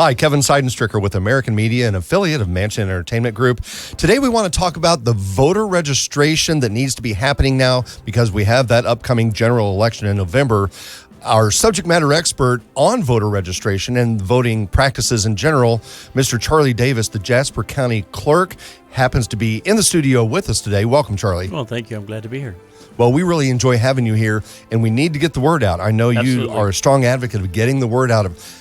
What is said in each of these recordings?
Hi, Kevin Seidenstricker with American Media, an affiliate of Mansion Entertainment Group. Today we want to talk about the voter registration that needs to be happening now because we have that upcoming general election in November. Our subject matter expert on voter registration and voting practices in general, Mr. Charlie Davis, the Jasper County Clerk, happens to be in the studio with us today. Welcome, Charlie. Well, thank you. I'm glad to be here. Well, we really enjoy having you here, and we need to get the word out. I know Absolutely. You are a strong advocate of getting the word out of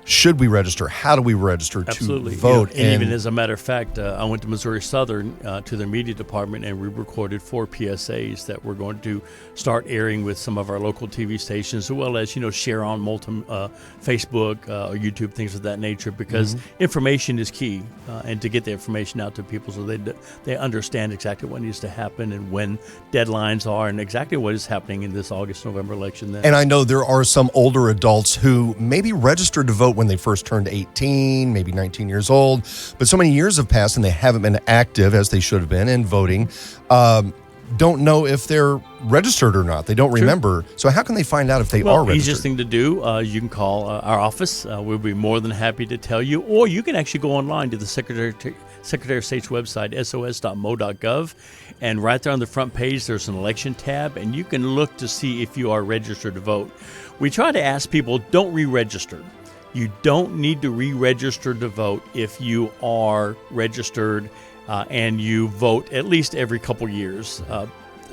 should we register? How do we register Absolutely. to vote? And even as a matter of fact, I went to Missouri Southern to their media department, and we recorded 4 PSAs that we're going to start airing with some of our local TV stations, as well as, share on Facebook or YouTube, things of that nature, because information is key, and to get the information out to people so they understand exactly what needs to happen and when deadlines are and exactly what is happening in this August-November election. Then. And I know there are some older adults who maybe registered to vote when they first turned 18, maybe 19 years old, but so many years have passed and they haven't been active as they should have been in voting. Don't know if they're registered or not. They don't remember. So how can they find out if they are registered? Easiest thing to do, you can call our office. We'll be more than happy to tell you. Or you can actually go online to the Secretary of State's website, sos.mo.gov. And right there on the front page, there's an election tab, and you can look to see if you are registered to vote. We try to ask people, don't re-register. You don't need to re-register to vote if you are registered and you vote at least every couple years.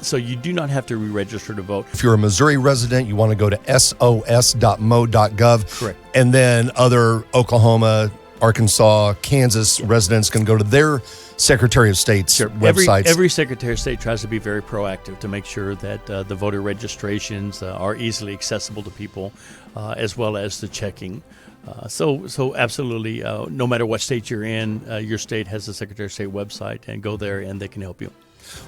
So you do not have to re-register to vote. If you're a Missouri resident, you want to go to sos.mo.gov. Correct. And then other Oklahoma, Arkansas, Kansas residents can go to their Secretary of State's websites. Every Secretary of State tries to be very proactive to make sure that the voter registrations are easily accessible to people, as well as the checking. So absolutely, no matter what state you're in, your state has a Secretary of State website, and go there and they can help you.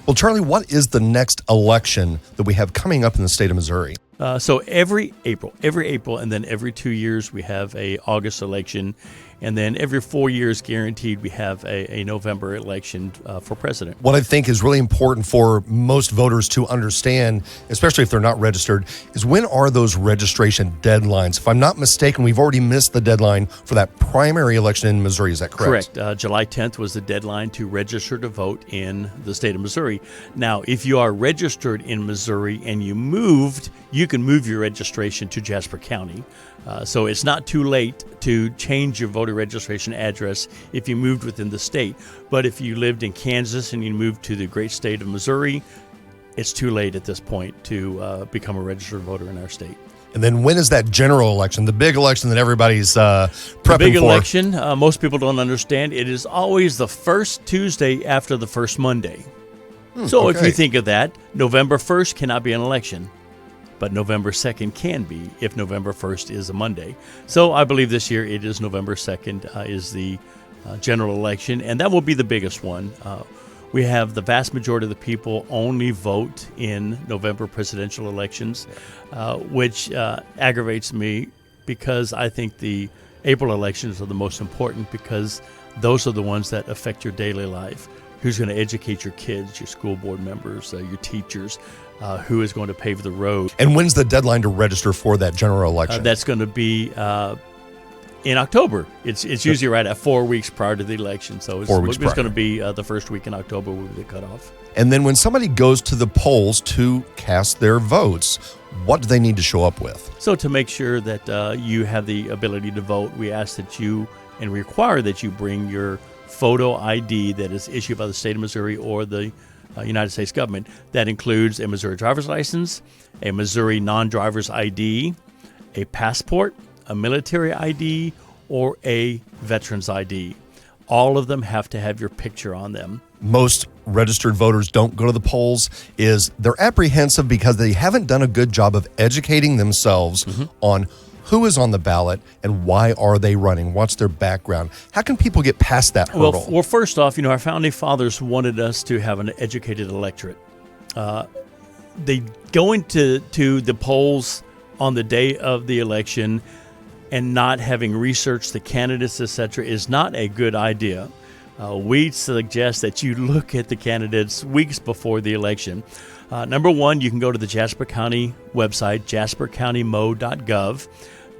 Well, Charlie, what is the next election that we have coming up in the state of Missouri? So every April, and then every 2 years we have a August election, and then every 4 years guaranteed we have a November election for president. What I think is really important for most voters to understand, especially if they're not registered, is when are those registration deadlines? If I'm not mistaken, we've already missed the deadline for that primary election in Missouri. Is that correct? Correct. July 10th was the deadline to register to vote in the state of Missouri. Now, if you are registered in Missouri and you moved, you can move your registration to Jasper County. So it's not too late to change your voter registration address if you moved within the state. But if you lived in Kansas and you moved to the great state of Missouri, it's too late at this point to become a registered voter in our state. And then when is that general election, the big election that everybody's prepping for? The big election, most people don't understand, it is always the first Tuesday after the first Monday. So if you think of that, November 1st cannot be an election. But November 2nd can be if November 1st is a Monday. So I believe this year it is November 2nd is the general election, and that will be the biggest one. We have the vast majority of the people only vote in November presidential elections, which aggravates me because I think the April elections are the most important because those are the ones that affect your daily life. Who's going to educate your kids, your school board members, your teachers, who is going to pave the road. And when's the deadline to register for that general election? That's going to be in October. It's usually right at 4 weeks prior to the election. So it's going to be the first week in October will be the cutoff. And then when somebody goes to the polls to cast their votes, what do they need to show up with? So to make sure that you have the ability to vote, we ask that you and require that you bring your photo ID that is issued by the state of Missouri or the United States government. That includes a Missouri driver's license, a Missouri non-driver's ID, a passport, a military ID, or a veteran's ID. All of them have to have your picture on them. Most registered voters don't go to the polls is they're apprehensive because they haven't done a good job of educating themselves on who is on the ballot and why are they running? What's their background? How can people get past that hurdle? Well, first off, our founding fathers wanted us to have an educated electorate. They go into the polls on the day of the election and not having researched the candidates, etc., is not a good idea. We suggest that you look at the candidates weeks before the election. Number one, you can go to the Jasper County website, jaspercountymo.gov.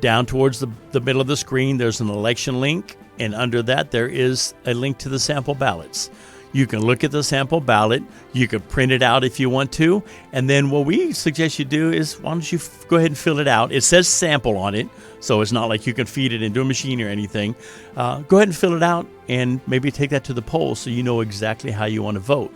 Down towards the middle of the screen, there's an election link, and under that there is a link to the sample ballots. You can look at the sample ballot. You can print it out if you want to. And then what we suggest you do is, why don't you go ahead and fill it out? It says sample on it, so it's not like you can feed it into a machine or anything. Go ahead and fill it out and maybe take that to the polls so you know exactly how you want to vote.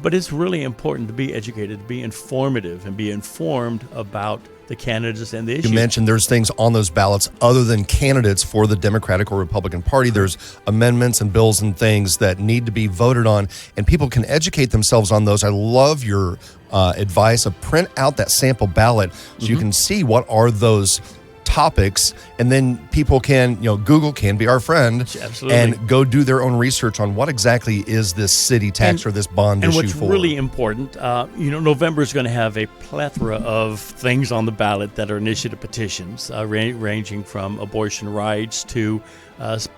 But it's really important to be educated, to be informative, and be informed about the candidates and the issues. You mentioned there's things on those ballots other than candidates for the Democratic or Republican Party. There's amendments and bills and things that need to be voted on, and people can educate themselves on those. I love your advice of print out that sample ballot so you can see what are those topics, and then people can, Google can be our friend. Absolutely. And go do their own research on what exactly is this city tax or this bond issue for. And what's really important, November is going to have a plethora of things on the ballot that are initiative petitions, ranging from abortion rights to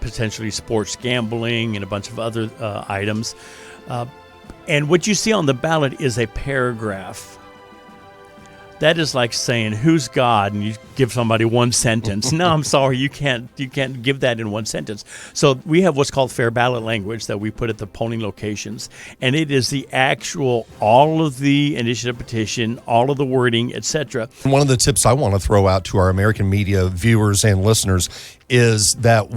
potentially sports gambling and a bunch of other items. And what you see on the ballot is a paragraph. That is like saying, "Who's God?" and you give somebody one sentence. No, I'm sorry, you can't give that in one sentence. So we have what's called fair ballot language that we put at the polling locations, and it is the actual, all of the initiative petition, all of the wording, etc. One of the tips I want to throw out to our American media viewers and listeners is that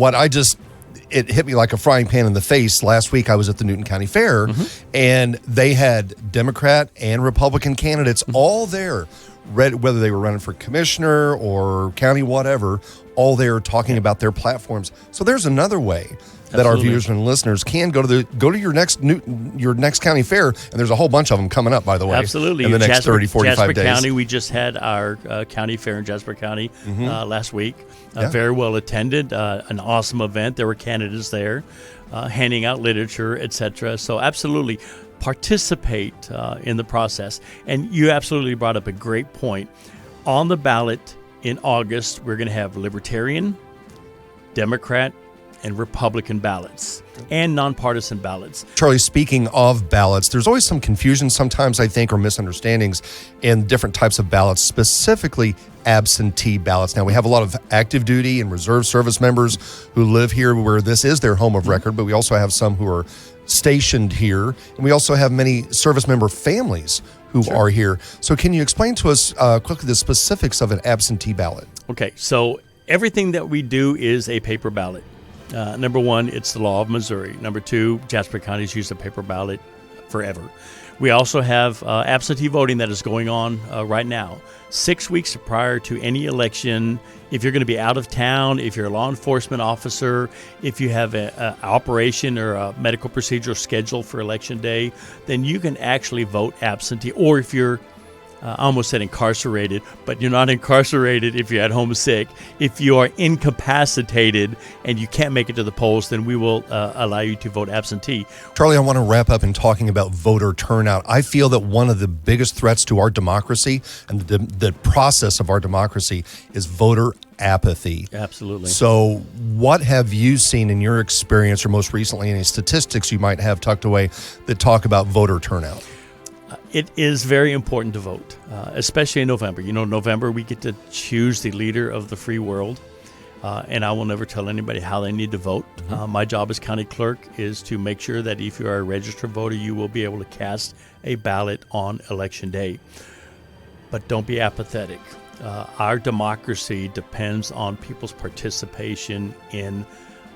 it hit me like a frying pan in the face. Last week, I was at the Newton County Fair, and they had Democrat and Republican candidates all there, whether they were running for commissioner or county whatever, all there talking about their platforms. So there's another way that our viewers and listeners can go to your next county fair, and there's a whole bunch of them coming up, by the way. Absolutely. In the next 45 Jasper days. County, we just had our county fair in Jasper County last week. Very well attended, an awesome event. There were candidates there handing out literature, etc. So absolutely participate in the process. And you absolutely brought up a great point. On the ballot in August, we're going to have Libertarian, Democrat, and Republican ballots and nonpartisan ballots. Charlie, speaking of ballots, there's always some confusion sometimes, I think, or misunderstandings in different types of ballots, specifically absentee ballots. Now, we have a lot of active duty and reserve service members who live here where this is their home of record, but we also have some who are stationed here, and we also have many service member families who are here. So can you explain to us quickly the specifics of an absentee ballot? Okay, so everything that we do is a paper ballot. Number one, it's the law of Missouri. Number two, Jasper County's used a paper ballot forever. We also have absentee voting that is going on right now. 6 weeks prior to any election, if you're going to be out of town, if you're a law enforcement officer, if you have an operation or a medical procedure scheduled for election day, then you can actually vote absentee. Or if you're I almost said incarcerated, but you're not incarcerated if you're at home sick. If you are incapacitated and you can't make it to the polls, then we will allow you to vote absentee. Charlie, I want to wrap up in talking about voter turnout. I feel that one of the biggest threats to our democracy and the process of our democracy is voter apathy. Absolutely. So what have you seen in your experience, or most recently any statistics you might have tucked away that talk about voter turnout? It is very important to vote, especially in November. November we get to choose the leader of the free world, and I will never tell anybody how they need to vote. My job as county clerk is to make sure that if you are a registered voter, you will be able to cast a ballot on election day. But don't be apathetic. Our democracy depends on people's participation in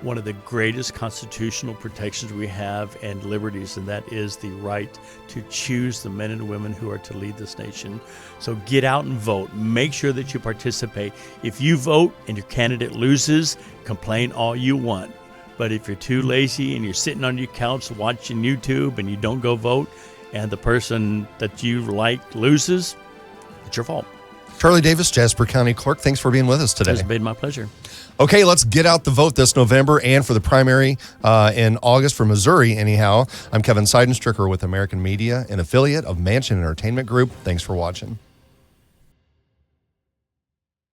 one of the greatest constitutional protections we have and liberties, and that is the right to choose the men and women who are to lead this nation. So get out and vote. Make sure that you participate. If you vote and your candidate loses, complain all you want. But if you're too lazy and you're sitting on your couch watching YouTube and you don't go vote, and the person that you like loses, it's your fault. Charlie Davis, Jasper County Clerk, thanks for being with us today. It's been my pleasure. Okay, let's get out the vote this November and for the primary in August for Missouri, anyhow. I'm Kevin Seidenstricker with American Media, an affiliate of Mansion Entertainment Group. Thanks for watching.